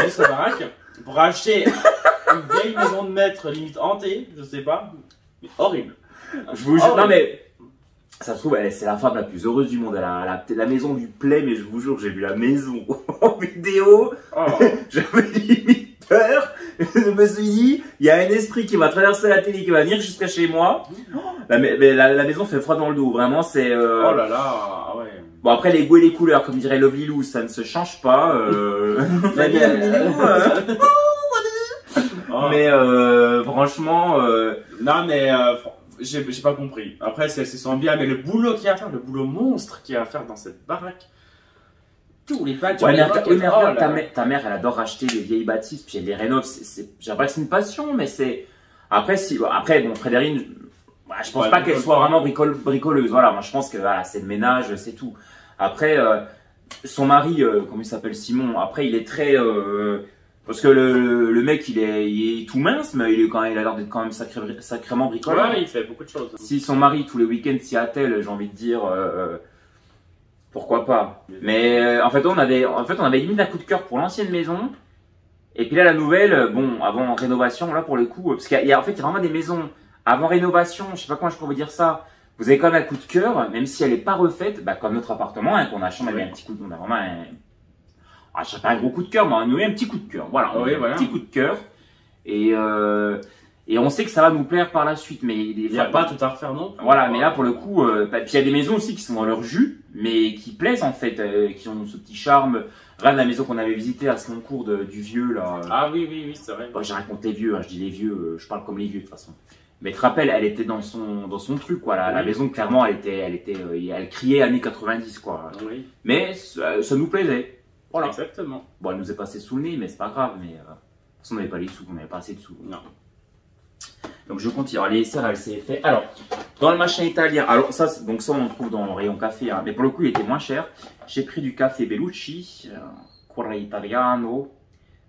sa baraque pour acheter une vieille maison de maître, limite hantée, je sais pas, mais horrible. Je vous jure, non mais. Ça se trouve, c'est la femme la plus heureuse du monde. Elle a la maison lui plaît, mais je vous jure, j'ai vu la maison en vidéo. Oh. J'avais limite peur. Je me suis dit, il y a un esprit qui va traverser la télé, qui va venir jusqu'à chez moi. La maison fait froid dans le dos. Vraiment, c'est. Oh là là, ouais. Bon, après, les goûts et les couleurs, comme dirait Lovely Lou, ça ne se change pas. Oh. Mais franchement, Non, mais j'ai pas compris. Après, c'est son bien, mais le boulot qu'il y a à faire, le boulot monstre qu'il y a à faire dans cette baraque. Tous les bâtiments. ouais, mais regarde, ta mère, elle adore acheter des vieilles bâtisses, puis elle les rénove. J'aimerais que c'est une passion, mais c'est. Après, bon, Frédéric, je pense pas qu'elle soit vraiment bricoleuse. Voilà, moi, je pense que voilà, c'est le ménage, c'est tout. Après, son mari, comment il s'appelle, Simon, après, il est très. Parce que le mec, il est tout mince, mais il a l'air d'être quand même sacrément bricoleur. Ouais, il fait beaucoup de choses. Si son mari, tous les week-ends, s'y attelle, j'ai envie de dire. Pourquoi pas. Mais en fait, on avait limite un coup de cœur pour l'ancienne maison. Et puis là, la nouvelle, bon, avant rénovation, là pour le coup, parce qu'il y a vraiment des maisons avant rénovation, je sais pas comment je pourrais vous dire ça. Vous avez quand même un coup de cœur, même si elle est pas refaite, bah, comme notre appartement, hein, qu'on a changé, on a un petit coup de, on a vraiment je sais pas un gros coup de cœur, mais on a eu un petit coup de cœur. Voilà, Oui, voilà. Un petit coup de cœur. Et on sait que ça va nous plaire par la suite, mais Il n'y a pas tout à refaire, non? voilà, mais là pour le coup, puis il y a des maisons aussi qui sont dans leur jus, mais qui plaisent en fait, qui ont ce petit charme. Regarde la maison qu'on avait visitée à Sloncourt du vieux là. Ah oui, c'est vrai. Bon, je raconte les vieux, hein, je dis les vieux, je parle comme les vieux de toute façon. Mais tu te rappelles, elle était dans son truc quoi. La maison clairement, elle criait années 90 quoi. Oui. Mais ça nous plaisait. Voilà. Exactement. Bon, elle nous est passée sous le nez, mais c'est pas grave. Mais de toute façon, on n'avait pas les sous, on n'avait pas assez de sous. Non. Donc je continue. Alors les serres, elle s'est fait. Alors dans le machin italien. Alors ça, donc ça on en trouve dans le rayon café. Hein, mais pour le coup, il était moins cher. J'ai pris du café Bellucci, Cuore Italiano,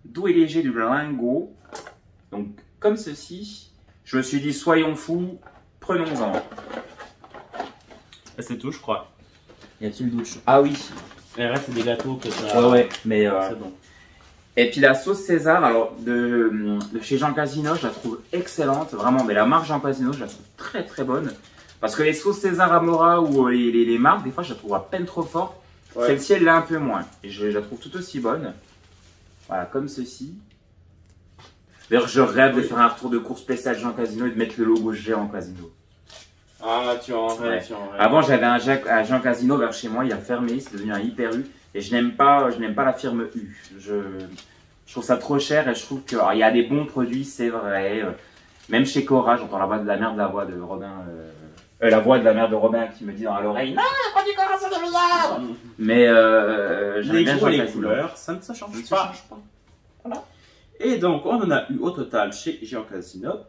doux et léger du Lango. Donc comme ceci. Je me suis dit, soyons fous, prenons-en. C'est tout, je crois. Y a-t-il d'autres choses? Ah oui. Et reste, c'est des gâteaux que ça. Ouais, mais. C'est bon. Et puis la sauce César, alors de chez Jean Casino, je la trouve excellente, vraiment. Mais la marque Jean Casino, je la trouve très très bonne. Parce que les sauces César Amora ou les marques, des fois, je la trouve à peine trop forte. Ouais. Celle-ci, elle l'est un peu moins. Et je la trouve tout aussi bonne. Voilà, comme ceci. D'ailleurs, je rêve de faire un retour de course spécial Jean Casino et de mettre le logo Géant Casino. Ah, tu en rêves, ouais. Tu en rêves. Avant, j'avais un Jean Casino vers chez moi, il a fermé, c'est devenu un Hyper U. Et je n'aime pas la firme U. Je trouve ça trop cher et je trouve qu'il y a des bons produits, c'est vrai. Même chez Cora, j'entends la voix de la mère de Robin. La voix de la mère de Robin qui me dit dans l'oreille. Non, pas du Cora, c'est les meilleurs. Mais les goûts et les couleurs, ça ne se change pas. Voilà. Et donc, on en a eu au total chez Géant Casino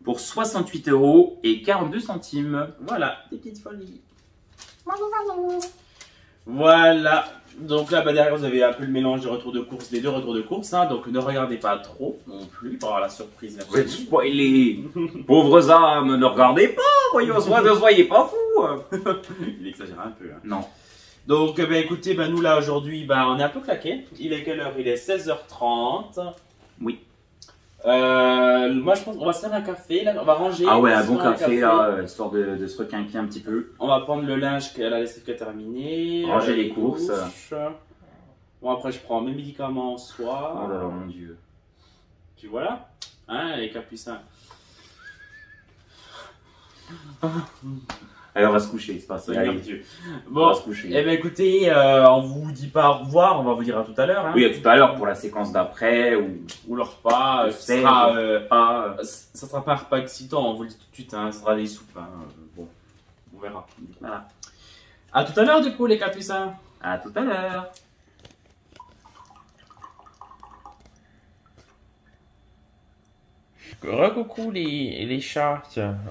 pour 68,42 €. Voilà, des petites folies. Bonjour. Voilà. Donc là, derrière, vous avez un peu le mélange des retours de course, des deux retours de course. Hein, donc ne regardez pas trop non plus pour avoir la surprise. Vous êtes spoilés. Pauvres âmes, ne regardez pas. Voyons, ne soyez pas fous. Il exagère un peu. Hein. Non. Donc, écoutez, nous là aujourd'hui, on est un peu claqué. Il est quelle heure? Il est 16h30. Oui. Moi, je pense qu'on va se faire un café. Là, on va ranger. Ah ouais, un bon café, là, histoire de se requinquer un petit peu. On va prendre le linge qu'elle a laissé terminer. Ranger les courses. Bon, après, je prends mes médicaments en soir. Oh là là, mon Dieu. Tu vois là? Hein, les capucins. Allez, on va se coucher, c'est pas ça. Bon, on va se coucher. Eh bien, écoutez, on vous dit pas au revoir, on va vous dire à tout à l'heure. Hein. Oui, à tout à l'heure pour la séquence d'après ou le repas. Ça sera pas un repas excitant, on vous le dit tout de suite, hein, ça sera des soupes. Hein. Bon, on verra. Voilà. À tout à l'heure, du coup, les capucins. À tout à l'heure. Recoucou les chats,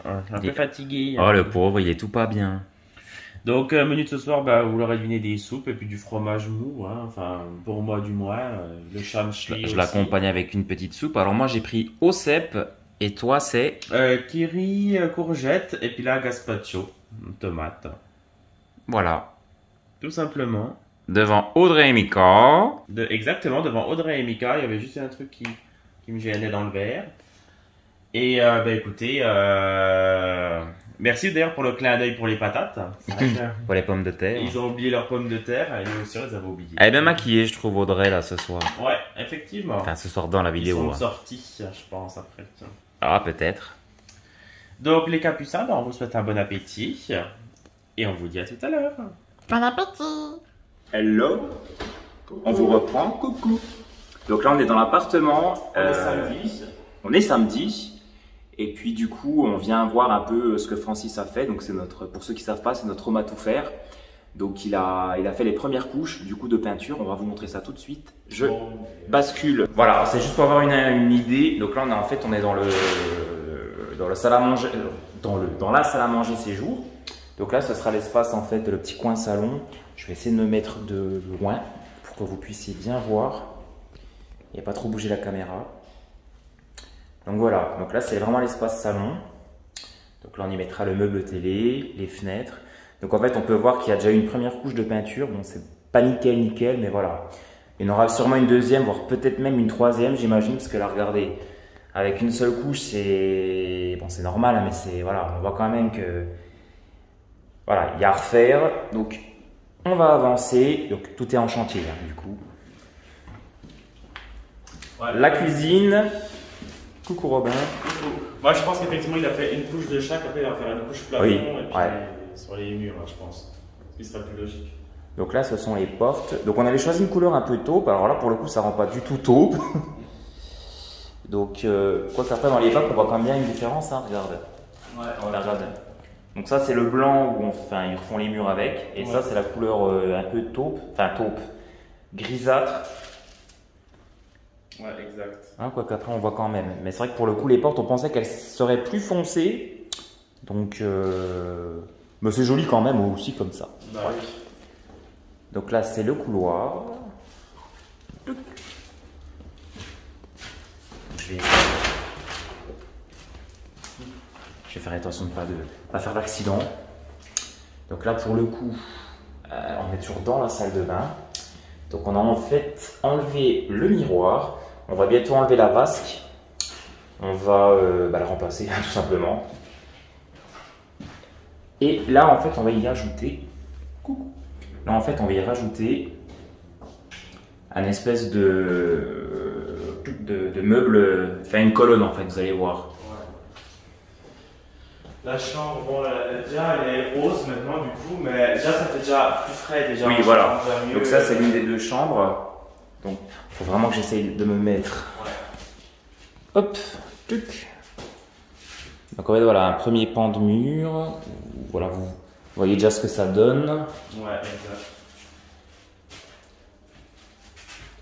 un peu fatigués. Oh le pauvre, il est tout pas bien. Donc menu de ce soir, vous l'aurez deviné, des soupes et puis du fromage mou, hein. Enfin pour moi du moins, le chamchi. Je l'accompagne avec une petite soupe. Alors moi j'ai pris au cèpe et toi c'est Kiri, courgette et puis là gazpacho, tomate. Voilà. Tout simplement. Devant Audrey et Mika. Exactement, devant Audrey et Mika, il y avait juste un truc qui me gênait dans le verre. Et écoutez, merci d'ailleurs pour le clin d'œil pour les patates. Pour les pommes de terre. Ils ont oublié leurs pommes de terre, et nous aussi on les avait oubliées. Elle est bien maquillée, je trouve, Audrey, là, ce soir. Ouais, effectivement. Enfin, ce soir dans la vidéo. Ils sont sortis, je pense, après. Ah, peut-être. Donc, les capucins, on vous souhaite un bon appétit. Et on vous dit à tout à l'heure. Bon appétit. Hello. On vous reprend. Coucou. Donc là, on est dans l'appartement. On est samedi. On est samedi. Et puis du coup, on vient voir un peu ce que Francis a fait. Donc c'est notre, pour ceux qui savent pas, c'est notre homme à tout faire. Donc il a fait les premières couches du coup de peinture. On va vous montrer ça tout de suite. Je bascule. Voilà, c'est juste pour avoir une idée. Donc là, on est dans le salle à manger, dans la salle à manger séjour. Donc là, ce sera l'espace en fait, le petit coin salon. Je vais essayer de me mettre de loin pour que vous puissiez bien voir. Il n'y a pas trop bougé la caméra. Donc voilà, donc là c'est vraiment l'espace salon. Donc là on y mettra le meuble télé, les fenêtres. Donc en fait on peut voir qu'il y a déjà eu une première couche de peinture. Bon c'est pas nickel mais voilà. Il y en aura sûrement une deuxième, voire peut-être même une troisième j'imagine. Parce que là regardez, avec une seule couche c'est bon, c'est normal hein, mais c'est voilà, on voit quand même que voilà, il y a à refaire. Donc on va avancer. Donc tout est en chantier hein, du coup. Ouais. La cuisine. Coucou Robin. Coucou. Moi je pense qu'effectivement il a fait une couche de chaque, après il va faire une couche plafond et puis sur les murs là, je pense. Ce qui serait plus logique. Donc là ce sont les portes. Donc on avait choisi une couleur un peu taupe, alors là pour le coup ça rend pas du tout taupe. Donc quoi qu'après dans les packs on voit quand même bien une différence, hein, regarde. Ouais. Regarde. Donc ça c'est le blanc où ils refont les murs avec. Et ça c'est la couleur un peu taupe, grisâtre. Ouais, exact. Hein, quoi qu'après on voit quand même. Mais c'est vrai que pour le coup les portes on pensait qu'elles seraient plus foncées. Donc mais c'est joli quand même aussi comme ça. Bah, oui. Donc là c'est le couloir. Je vais faire attention de pas faire d'accident. Donc là pour le coup on est toujours dans la salle de bain. Donc on a en fait enlevé le miroir. On va bientôt enlever la vasque. On va la remplacer tout simplement. Et là en fait on va y rajouter. Coucou. Là en fait on va y rajouter un espèce de meuble, enfin une colonne en fait, vous allez voir. Ouais. La chambre, bon déjà elle est rose maintenant du coup, mais déjà ça fait déjà plus frais déjà. Oui voilà. Donc ça c'est l'une des deux chambres. Donc, il faut vraiment que j'essaye de me mettre. Ouais. Hop, tuc. Donc, en fait, voilà, un premier pan de mur. Voilà, vous voyez déjà ce que ça donne. Ouais, exact.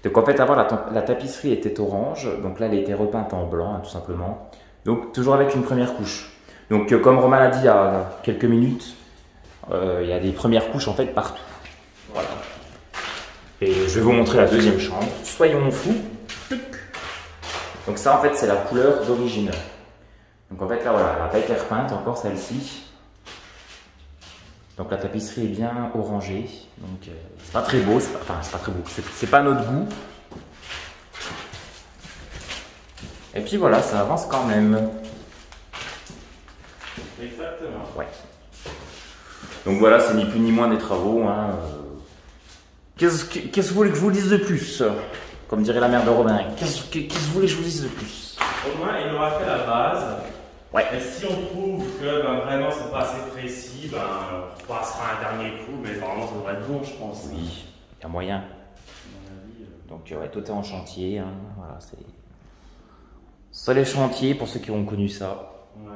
Donc, en fait, avant, la tapisserie était orange. Donc là, elle a été repeinte en blanc, hein, tout simplement. Donc, toujours avec une première couche. Donc, comme Romain l'a dit il y a quelques minutes, il y a des premières couches, en fait, partout. Voilà. Et je vais vous montrer la deuxième chambre. Soyons fous. Donc ça en fait c'est la couleur d'origine. Donc en fait là voilà, elle n'a pas été repeinte encore celle-ci. Donc la tapisserie est bien orangée. Donc c'est pas très beau, c'est pas très beau, c'est pas notre goût. Et puis voilà, ça avance quand même. Exactement. Ouais. Donc voilà, c'est ni plus ni moins des travaux. Hein. Qu'est-ce que vous voulez que je vous dise de plus? Comme dirait la mère de Robin, qu'est-ce que vous voulez que je vous dise de plus? Au moins, il aura fait la base. Ouais. Et si on trouve que vraiment c'est pas assez précis, on passera un dernier coup, mais vraiment ça devrait être bon, je pense. Oui, il y a moyen. Donc ouais, tout est en chantier. Hein. Voilà, c'est les chantiers pour ceux qui ont connu ça. Ouais.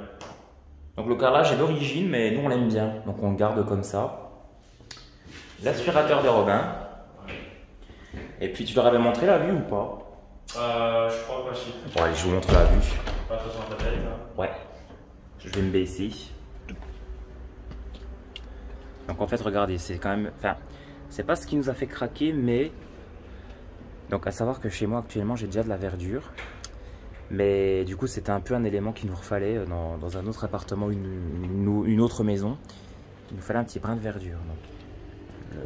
Donc le carrelage est d'origine, mais nous on l'aime bien, donc on le garde comme ça. L'aspirateur de Robin. Et puis tu leur avais montré la vue ou pas? Je crois pas, je sais plus. Bon allez, je vous montre la vue. Pas trop sur la tablette, là. Ouais. Je vais me baisser. Donc en fait, regardez, c'est quand même... Enfin, c'est pas ce qui nous a fait craquer, mais... Donc à savoir que chez moi actuellement, j'ai déjà de la verdure. Mais du coup, c'était un peu un élément qu'il nous fallait dans un autre appartement, une autre maison. Il nous fallait un petit brin de verdure. Donc,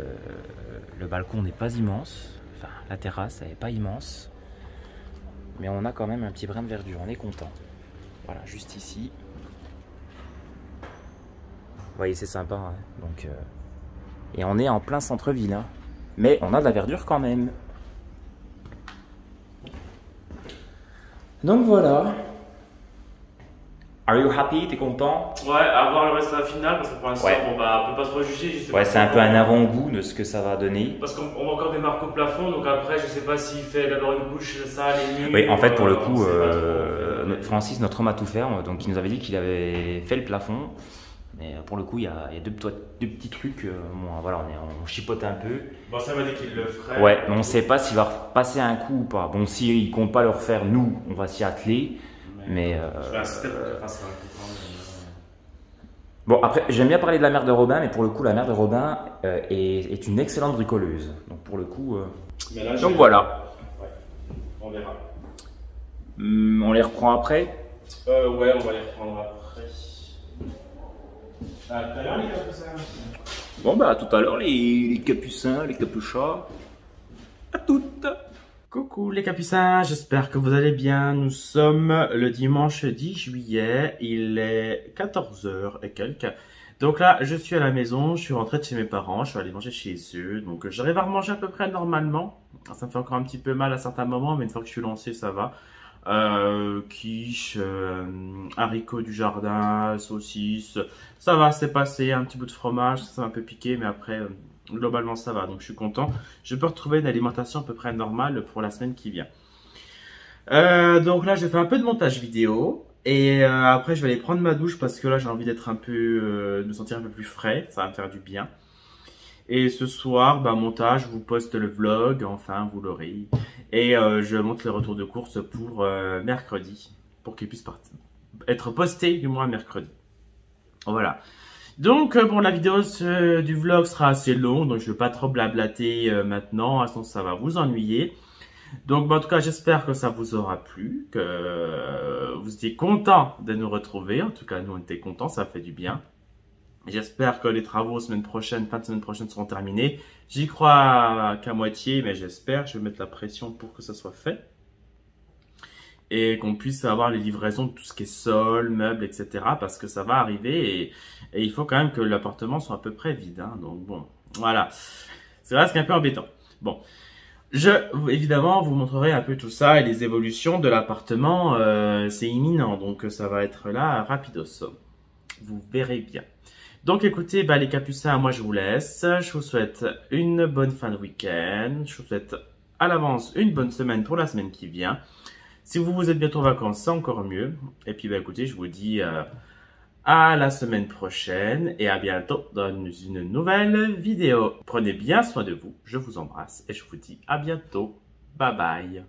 le balcon n'est pas immense. Enfin, la terrasse, elle n'est pas immense. Mais on a quand même un petit brin de verdure, on est content. Voilà, juste ici. Vous voyez, c'est sympa. Hein. Donc, et on est en plein centre-ville. Hein. Mais on a de la verdure quand même. Donc voilà. Are you happy? T'es content? Ouais, à voir le reste de la finale parce que pour l'instant, Ouais. bon, bah, on peut pas trop juger. Je sais Ouais, pas c'est un peu comment- un avant-goût de ce que ça va donner. Parce qu'on voit encore des marques au plafond, donc après, je sais pas s'il fait d'abord une couche, ça, les murs. Oui, en fait, pour le coup, on sait pas trop. Francis, notre homme à tout faire, donc il nous avait dit qu'il avait fait le plafond. Mais pour le coup, il y a deux petits trucs. Bon, voilà, on chipote un peu. Bon, ça m'a dit qu'il le ferait. Ouais, mais on ne sait pas s'il va repasser un coup ou pas. Bon, s'il ne compte pas le refaire, nous, on va s'y atteler. Mais Je vais insister pour qu'il fasse un coup quand même. bon, après, j'aime bien parler de la mère de Robin, mais pour le coup, la mère de Robin est une excellente bricoleuse. Donc pour le coup. Mais là, Donc voilà. Ouais, on verra. On les reprend après. Ouais, on va les reprendre après. À tout à l'heure, les capucins. Bon, bah, à tout à l'heure, les capucins, les capuchas. À toutes. Coucou les capucins, j'espère que vous allez bien. Nous sommes le dimanche 10 juillet, il est 14h et quelques. Donc là, je suis à la maison, je suis rentré de chez mes parents, je suis allé manger chez eux. Donc j'arrive à remanger à peu près normalement. Ça me fait encore un petit peu mal à certains moments, mais une fois que je suis lancé, ça va. Quiche, haricots du jardin, saucisses, ça va, c'est passé. Un petit bout de fromage, ça m'a un peu piqué, mais après... globalement ça va, donc je suis content. Je peux retrouver une alimentation à peu près normale pour la semaine qui vient. Donc là je fais un peu de montage vidéo. Et après je vais aller prendre ma douche parce que là j'ai envie d'être un peu, de me sentir un peu plus frais. Ça va me faire du bien. Et ce soir, bah, montage, je vous poste le vlog, enfin vous l'aurez. Et je monte les retours de course pour mercredi. Pour qu'il puisse être posté du moins mercredi. Voilà. Donc bon, la vidéo du vlog sera assez longue, donc je ne vais pas trop blablater maintenant, sinon ça va vous ennuyer. Donc en tout cas j'espère que ça vous aura plu, que vous étiez contents de nous retrouver. En tout cas nous on était contents, ça fait du bien. J'espère que les travaux fin de semaine prochaine seront terminés. J'y crois qu'à moitié, mais j'espère, je vais mettre la pression pour que ça soit fait. Et qu'on puisse avoir les livraisons de tout ce qui est sol, meubles, etc. Parce que ça va arriver et il faut quand même que l'appartement soit à peu près vide. Hein. Donc bon, voilà. C'est vrai, c'est un peu embêtant. Bon, évidemment, vous montrerai un peu tout ça et les évolutions de l'appartement. C'est imminent, donc ça va être là rapidos. Vous verrez bien. Donc écoutez, bah, les capucins, moi je vous laisse. Je vous souhaite une bonne fin de week-end. Je vous souhaite à l'avance une bonne semaine pour la semaine qui vient. Si vous êtes bientôt en vacances, c'est encore mieux. Et puis, bah, écoutez, je vous dis à la semaine prochaine et à bientôt dans une nouvelle vidéo. Prenez bien soin de vous. Je vous embrasse et je vous dis à bientôt. Bye bye.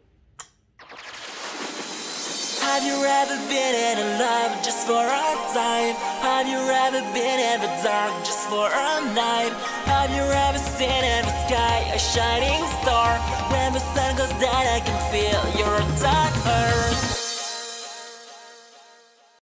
Have you ever been in love just for a time? Have you ever been in the dark just for a night? Have you ever seen in the sky a shining star? When the sun goes down I can feel your dark earth.